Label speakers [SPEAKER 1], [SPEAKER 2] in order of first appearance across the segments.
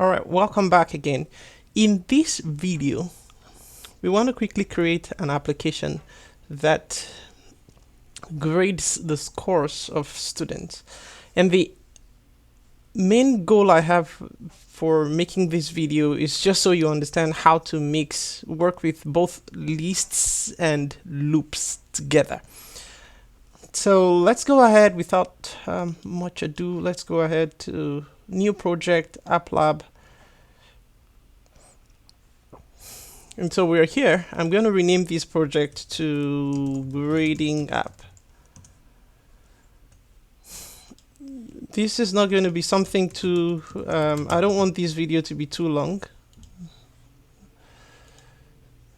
[SPEAKER 1] All right, welcome back again. In this video, we want to quickly create an application that grades the scores of students. And the main goal I have for making this video is just so you understand how to work with both lists and loops together. So let's go ahead without much ado. Let's go ahead to new project, app lab. And so we're here. I'm going to rename this project to grading app. This is not going to be something too, I don't want this video to be too long.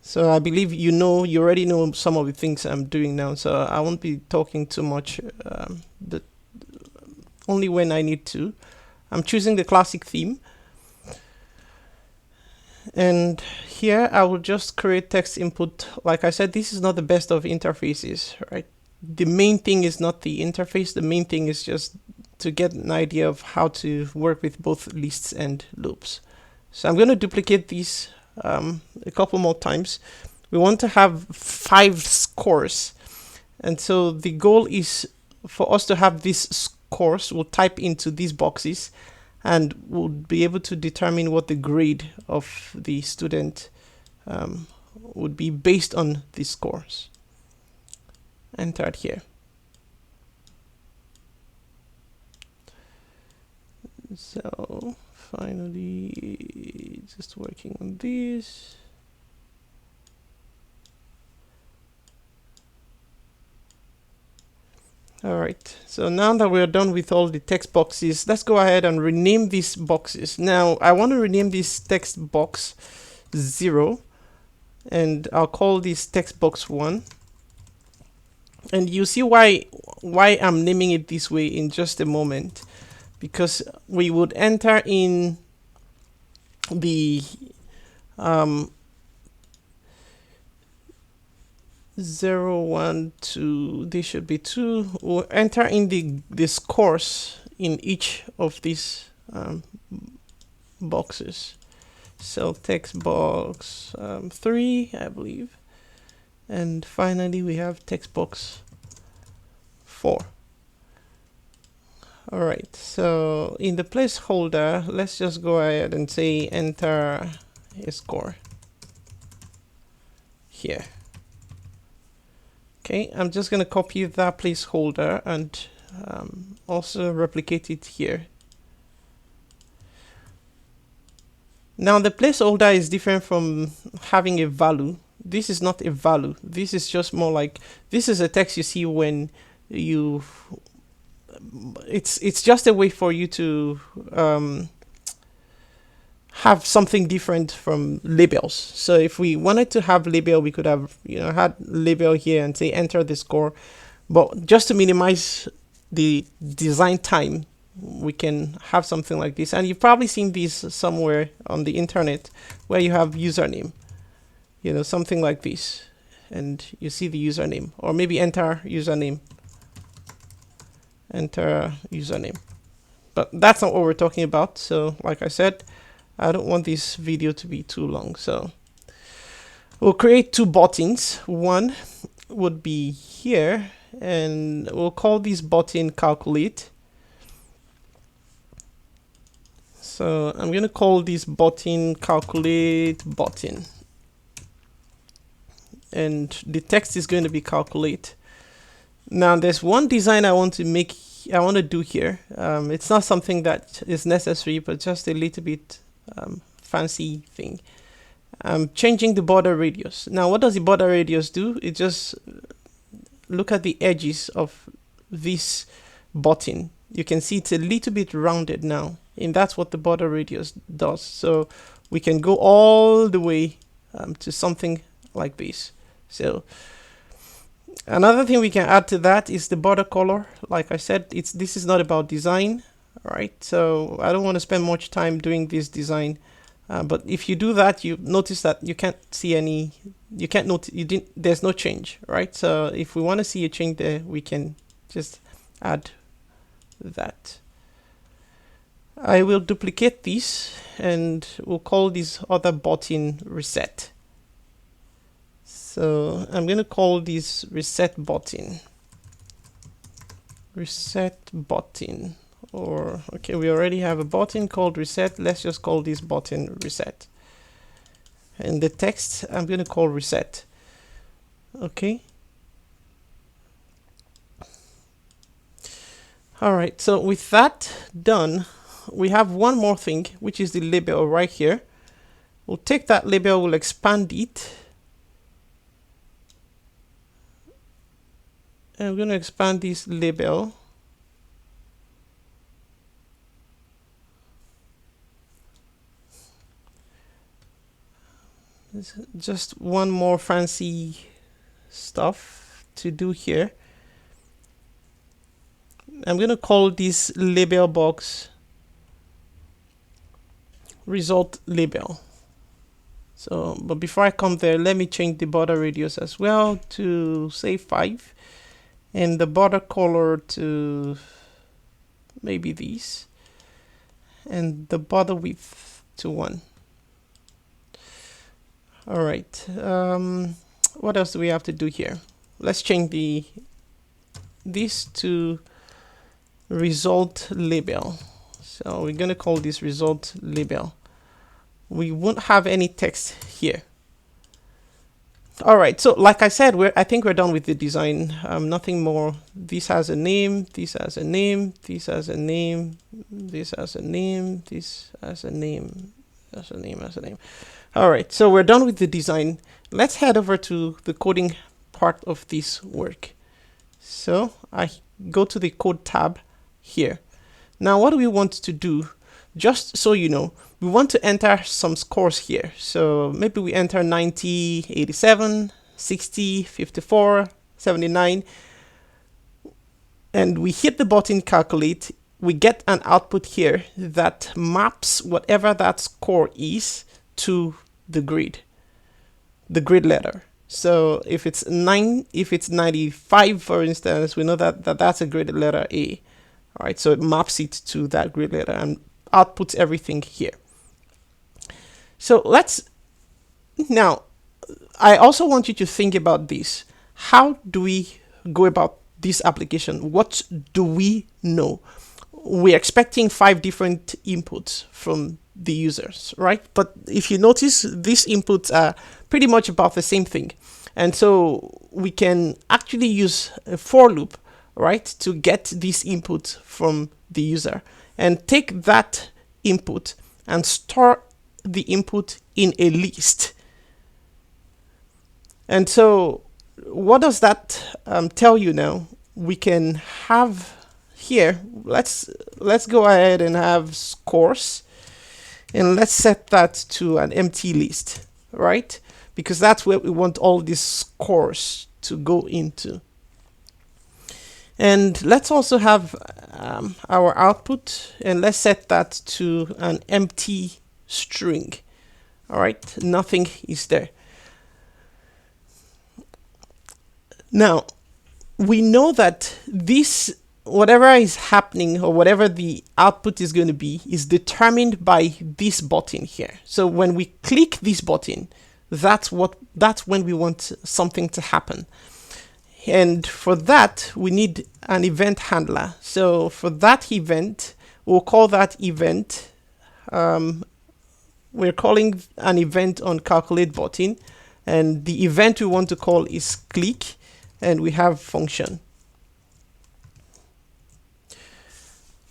[SPEAKER 1] So I believe you already know some of the things I'm doing now. So I won't be talking too much, but only when I need to. I'm choosing the classic theme. And here I will just create text input. Like I said, this is not the best of interfaces, right? The main thing is not the interface. The main thing is just to get an idea of how to work with both lists and loops. So I'm going to duplicate these a couple more times. We want to have 5 scores. And so the goal is for us to have these scores. We'll type into these boxes and we'll be able to determine what the grade of the student would be based on these scores. Enter it here. So finally, just working on this. All right, so now that we're done with all the text boxes, let's go ahead and rename these boxes. Now, I want to rename this text box 0, and I'll call this text box 1. And you see why I'm naming it this way in just a moment, because we would enter in the 0, 1, 2, this should be 2. We'll enter in the scores in each of these boxes. So text box 3, I believe. And finally, we have text box 4. All right, so in the placeholder, let's just go ahead and say enter a score here. Okay, I'm just going to copy that placeholder and also replicate it here. Now the placeholder is different from having a value. This is not a value. This is just more like, this is a text you see when you, it's just a way for you to have something different from labels. So if we wanted to have label, we could have had label here and say enter the score. But just to minimize the design time, we can have something like this. And you've probably seen this somewhere on the internet where you have username, something like this, and you see the username, or maybe enter username. But that's not what we're talking about. So like I said, I don't want this video to be too long. So we'll create 2 buttons. One would be here, and we'll call this button calculate. So I'm going to call this button calculate button. And the text is going to be calculate. Now there's one design I want to do here. It's not something that is necessary, but just a little bit fancy thing. I'm changing the border radius. Now what does the border radius do? It just look at the edges of this button. You can see it's a little bit rounded now, and that's what the border radius does. So we can go all the way to something like this. So another thing we can add to that is the border color. Like I said, this is not about design, right? So I don't want to spend much time doing this design. But if you do that, you notice that you can't see any, there's no change, right? So if we want to see a change there, we can just add that. I will duplicate this and we'll call this other button reset. So I'm going to call this reset button. Or okay, we already have a button called reset. Let's just call this button reset. And the text I'm going to call reset. Okay. All right, so with that done, we have one more thing, which is the label right here. We'll take that label, we'll expand it. And I'm going to expand this label. Just one more fancy stuff to do here. I'm going to call this label box result label. So, but before I come there, let me change the border radius as well to say 5, and the border color to maybe these, and the border width to 1. All right. What else do we have to do here? Let's change this to result label. So we're going to call this result label. We won't have any text here. All right, so like I said, I think we're done with the design. Nothing more. This has a name, this has a name, this has a name, this has a name, this has a name, has a name, has a name. All right, so we're done with the design. Let's head over to the coding part of this work. So I go to the code tab here. Now, what do we want to do? Just so you know, we want to enter some scores here. So maybe we enter 90, 87, 60, 54, 79, and we hit the button calculate. We get an output here that maps whatever that score is to the grid letter. So if it's 95, for instance, we know that that's a grid letter A. All right, so it maps it to that grid letter and outputs everything here. So now, I also want you to think about this. How do we go about this application? What do we know? We're expecting 5 different inputs from the users, right? But if you notice, these inputs are pretty much about the same thing. And so we can actually use a for loop, right, to get this input from the user and take that input and store the input in a list. And so what does that tell you now? We can have here, let's go ahead and have scores, and let's set that to an empty list, right? Because that's where we want all these scores to go into. And let's also have our output, and let's set that to an empty string. All right, nothing is there. Now, we know that this, whatever is happening or whatever the output is going to be, is determined by this button here. So when we click this button, that's when we want something to happen. And for that, we need an event handler. So for that event, we'll call that event. We're calling an event on calculate button, and the event we want to call is click, and we have function.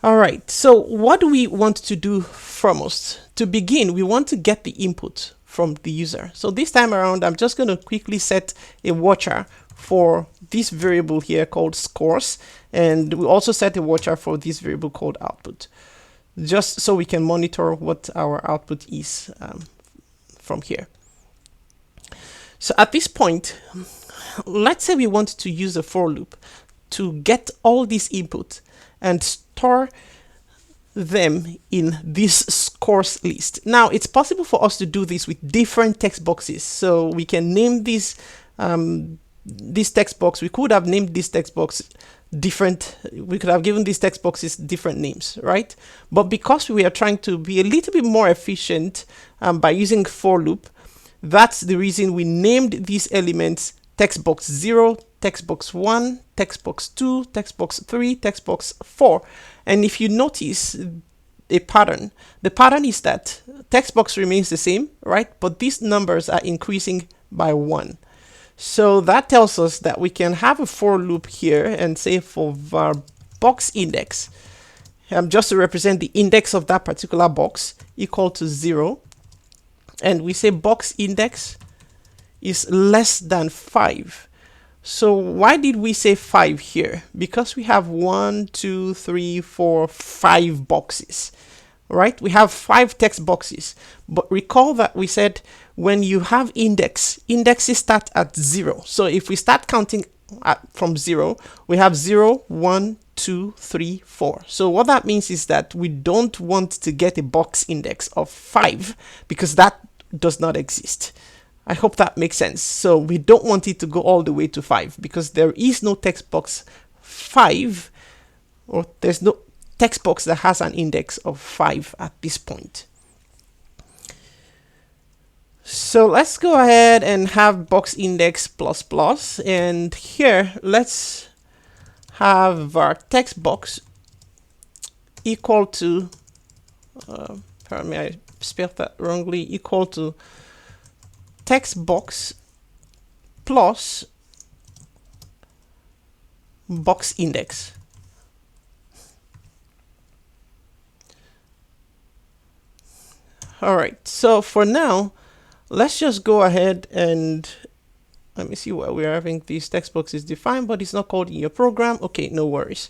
[SPEAKER 1] All right, so what do we want to do foremost? To begin, we want to get the input from the user. So this time around, I'm just going to quickly set a watcher for this variable here called scores, and we also set a watcher for this variable called output, just so we can monitor what our output is from here. So at this point, let's say we want to use a for loop to get all these input and store them in this scores list. Now, it's possible for us to do this with different text boxes. So we can name this text box. We could have named this text box different, we could have given these text boxes different names, right? But because we are trying to be a little bit more efficient by using for loop, that's the reason we named these elements text box 0, text box 1, text box 2, text box 3, text box 4. And if you notice a pattern, the pattern is that text box remains the same, right? But these numbers are increasing by 1. So that tells us that we can have a for loop here and say for var box index, just to represent the index of that particular box, equal to 0. And we say box index is less than 5. So why did we say 5 here? Because we have 1, 2, 3, 4, 5 boxes, right? We have 5 text boxes. But recall that we said when you have indexes start at 0. So if we start counting from 0, we have 0, 1, 2, 3, 4. So what that means is that we don't want to get a box index of 5 because that does not exist. I hope that makes sense. So we don't want it to go all the way to 5 because there is no text box 5, or there's no text box that has an index of 5 at this point. So let's go ahead and have box index plus plus, and here let's have our text box equal to, pardon me, I spelled that wrongly, equal to text box plus box index. All right, so for now, let's just go ahead and let me see why we're having these text boxes defined, but it's not called in your program. Okay, no worries.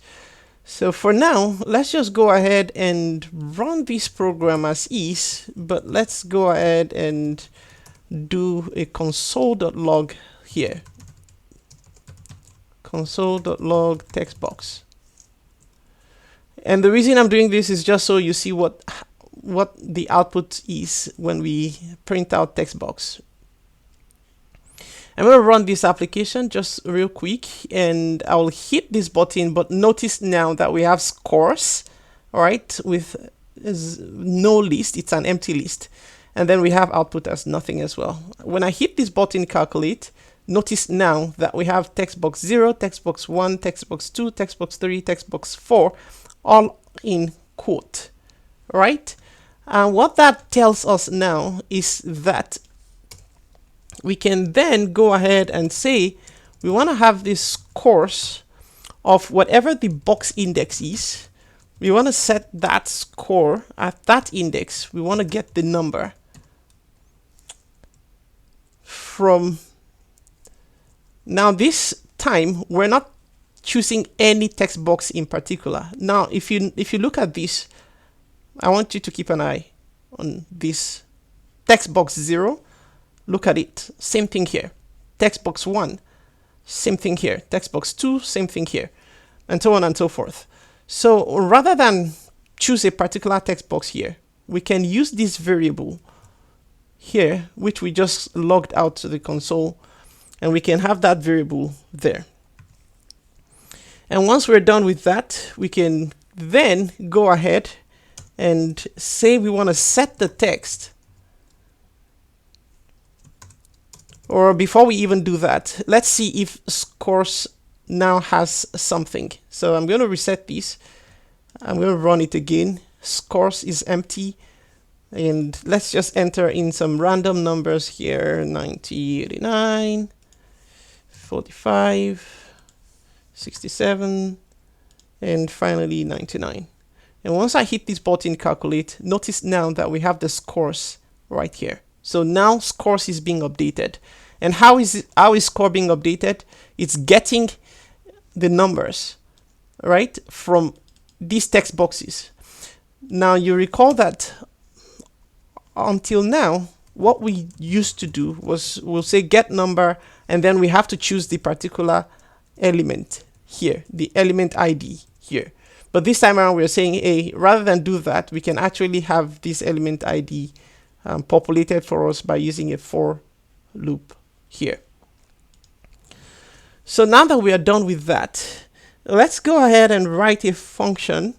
[SPEAKER 1] So for now, let's just go ahead and run this program as is, but let's go ahead and do a console.log here. Console.log text box. And the reason I'm doing this is just so you see what the output is when we print out text box. I'm going to run this application just real quick, and I will hit this button, but notice now that we have scores, all right, with no list. It's an empty list. And then we have output as nothing as well. When I hit this button calculate, notice now that we have text box 0, text box 1, text box 2, text box 3, text box 4, all in quote, right? And what that tells us now is that we can then go ahead and say we want to have this scores of whatever the box index is. We want to set that score at that index. We want to get the number from. Now this time we're not choosing any text box in particular. Now if you look at this, I want you to keep an eye on this text box 0. Look at it, same thing here. Text box 1, same thing here. Text box 2, same thing here, and so on and so forth. So rather than choose a particular text box here, we can use this variable here, which we just logged out to the console, and we can have that variable there. And once we're done with that, we can then go ahead and say we want to set the text. Or before we even do that, let's see if scores now has something. So I'm going to reset this. I'm going to run it again. Scores is empty. And let's just enter in some random numbers here. 90, 89, 45, 67, and finally 99. And once I hit this button calculate, notice now that we have the scores right here. So now scores is being updated. And how is score being updated? It's getting the numbers, right, from these text boxes. Now you recall that until now, what we used to do was we'll say get number, and then we have to choose the particular element here, the element ID here. But this time around, we're saying, hey, rather than do that, we can actually have this element ID populated for us by using a for loop here. So now that we are done with that, let's go ahead and write a function.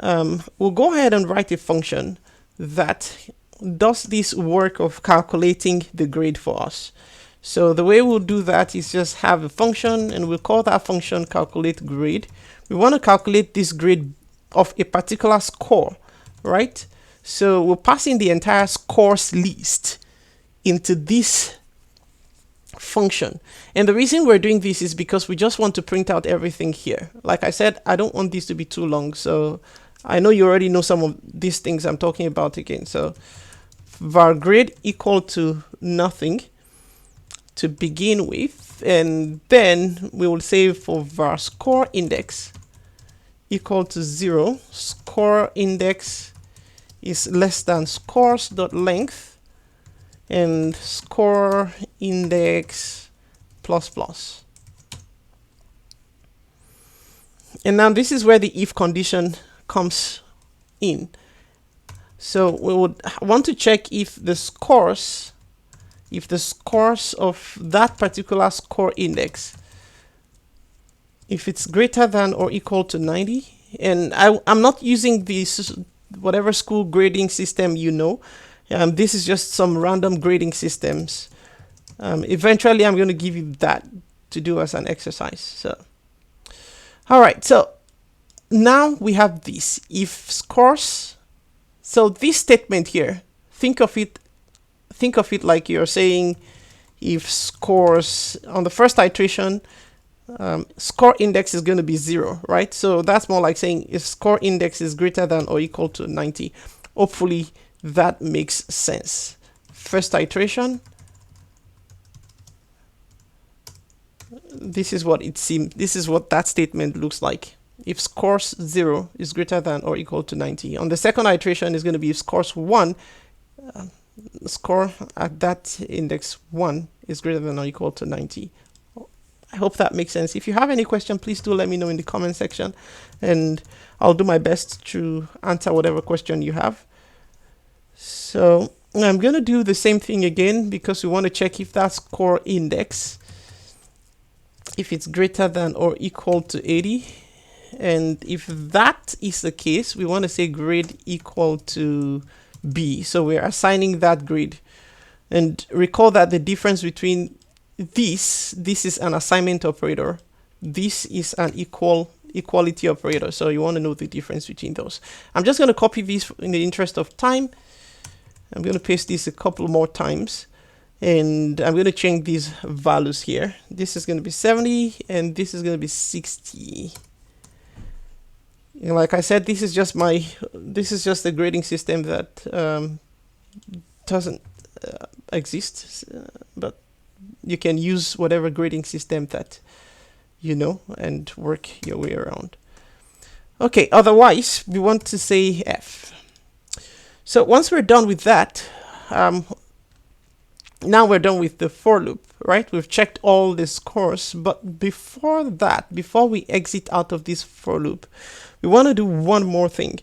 [SPEAKER 1] We'll go ahead and write a function that does this work of calculating the grade for us. So the way we'll do that is just have a function, and we'll call that function calculate grade. We want to calculate this grade of a particular score, right? So we'll pass in the entire scores list into this function. And the reason we're doing this is because we just want to print out everything here. Like I said, I don't want this to be too long, so I know you already know some of these things I'm talking about again. So var grade equal to nothing to begin with, and then we will say for var score index equal to 0, score index is less than scores.length, and score index plus plus. And now this is where the if condition comes in. So we would want to check if the scores of that particular score index, if it's greater than or equal to 90, and I'm not using this whatever school grading system you know. This is just some random grading systems. Eventually I'm going to give you that to do as an exercise. So all right, so now we have this if scores. So this statement here, think of it like you're saying if scores on the first iteration, score index is going to be 0, right? So that's more like saying if score index is greater than or equal to 90. Hopefully that makes sense. First iteration, this is what it seems, this is what that statement looks like. If scores 0 is greater than or equal to 90. On the second iteration is going to be if scores 1, score at that index 1 is greater than or equal to 90. I hope that makes sense. If you have any question, please do let me know in the comment section, and I'll do my best to answer whatever question you have. So I'm going to do the same thing again because we want to check if that score index, if it's greater than or equal to 80. And if that is the case, we want to say grade equal to B. So we're assigning that grade. And recall that the difference between this is an assignment operator. This is an equality operator. So you want to know the difference between those. I'm just going to copy these in the interest of time. I'm going to paste this a couple more times. And I'm going to change these values here. This is going to be 70 and this is going to be 60. And like I said, this is just a grading system that doesn't exist, but you can use whatever grading system that you know and work your way around. Okay, otherwise we want to say F. So once we're done with that, now we're done with the for loop, right? We've checked all the scores, but before that, before we exit out of this for loop, we want to do one more thing.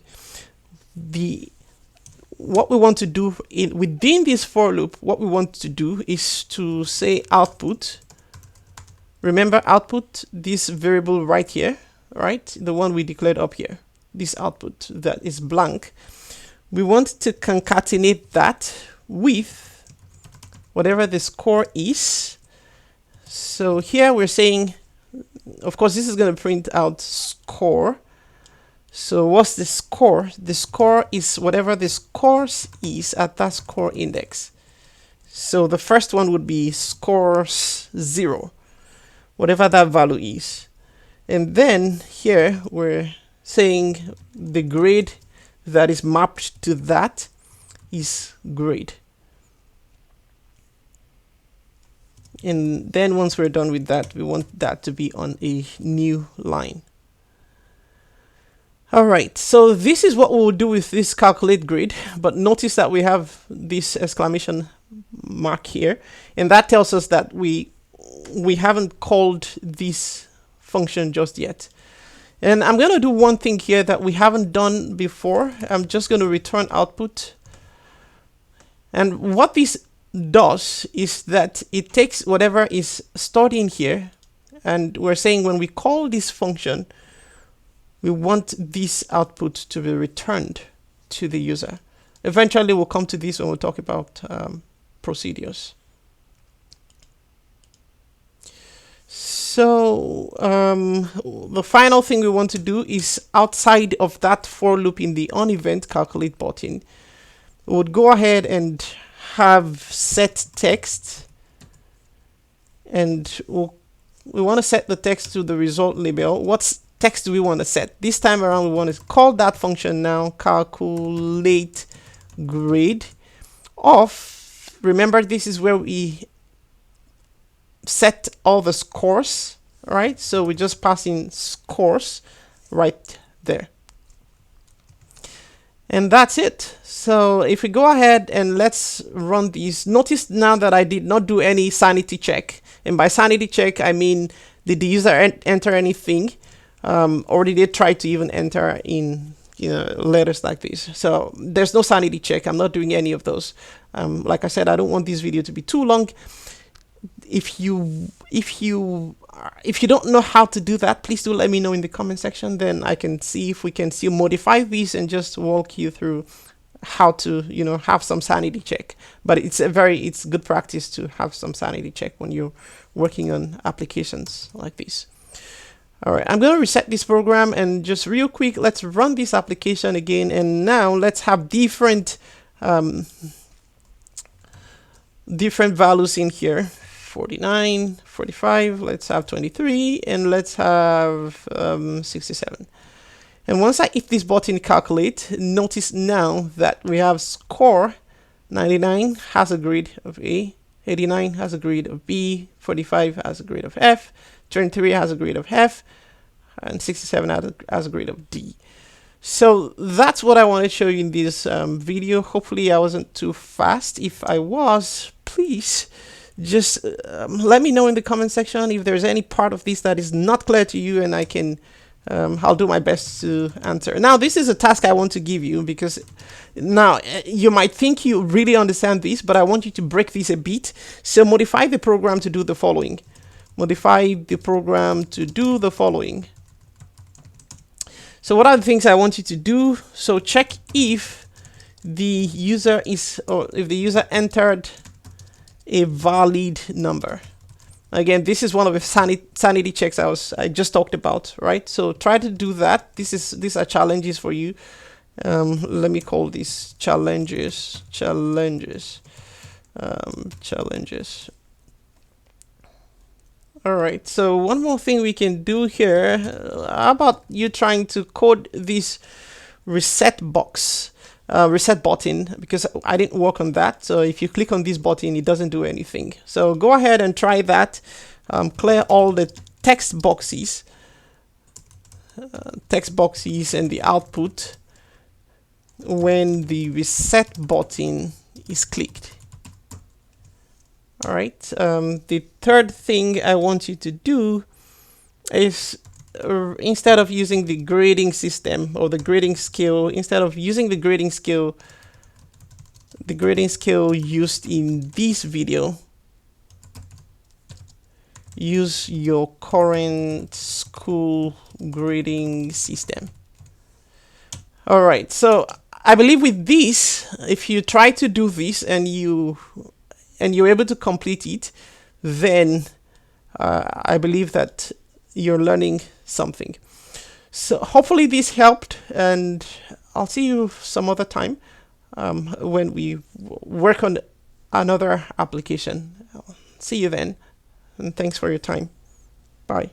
[SPEAKER 1] What we want to do within this for loop, what we want to do is to say output. Remember output, this variable right here, right? The one we declared up here, this output that is blank. We want to concatenate that with whatever the score is. So here we're saying, of course, this is going to print out score. So what's the score? The score is whatever the scores is at that score index. So the first one would be scores 0, whatever that value is. And then here we're saying the grade that is mapped to that is grade. And then once we're done with that, we want that to be on a new line. All right, so this is what we'll do with this calculate grade, but notice that we have this exclamation mark here, and that tells us that we haven't called this function just yet. And I'm going to do one thing here that we haven't done before. I'm just going to return output. And what this does is that it takes whatever is stored in here And we're saying when we call this function, we want this output to be returned to the user. Eventually, we'll come to this when we talk about procedures. So the final thing we want to do is, outside of that for loop in the onEvent calculate button, we would go ahead and have set text, and we want to set the text to the result label. What text do we want to set? This time around, we want to call that function now, calculate grade of, remember this is where we set all the scores, right? So we just pass in scores right there. And that's it. So if we go ahead and let's run these, notice now that I did not do any sanity check. And by sanity check, I mean, did the user enter anything? Or did they try to even enter in, letters like this? So there's no sanity check. I'm not doing any of those. Like I said, I don't want this video to be too long. If you don't know how to do that, please do let me know in the comment section. Then I can see if we can still modify these and just walk you through how to, have some sanity check. But it's good practice to have some sanity check when you're working on applications like this. All right, I'm going to reset this program, and just real quick, let's run this application again. And now let's have different values in here. 49, 45, let's have 23, and let's have 67. And once I hit this button calculate, notice now that we have score. 99 has a grade of A, 89 has a grade of B, 45 has a grade of F, 23 has a grade of F, and 67 has a grade of D. So that's what I want to show you in this video. Hopefully I wasn't too fast. If I was, please just let me know in the comment section if there's any part of this that is not clear to you, and I can I'll do my best to answer. Now, this is a task I want to give you, because now you might think you really understand this, but I want you to break this a bit. So modify the program to do the following. Modify the program to do the following. So what are the things I want you to do? So check if the user entered a valid number. Again, this is one of the sanity checks I just talked about, right? So try to do that. These are challenges for you. Let me call these challenges. All right. So one more thing we can do here. How about you trying to code this reset button, because I didn't work on that. So if you click on this button, it doesn't do anything. So go ahead and try that. Clear all the text boxes and the output when the reset button is clicked. All right. The third thing I want you to do is, instead of using the grading system or the grading scale, instead of using the grading scale used in this video, use your current school grading system. All right, so I believe with this, if you try to do this and you're able to complete it, then I believe that you're learning something. So hopefully this helped, and I'll see you some other time when we work on another application. See you then, and thanks for your time. Bye.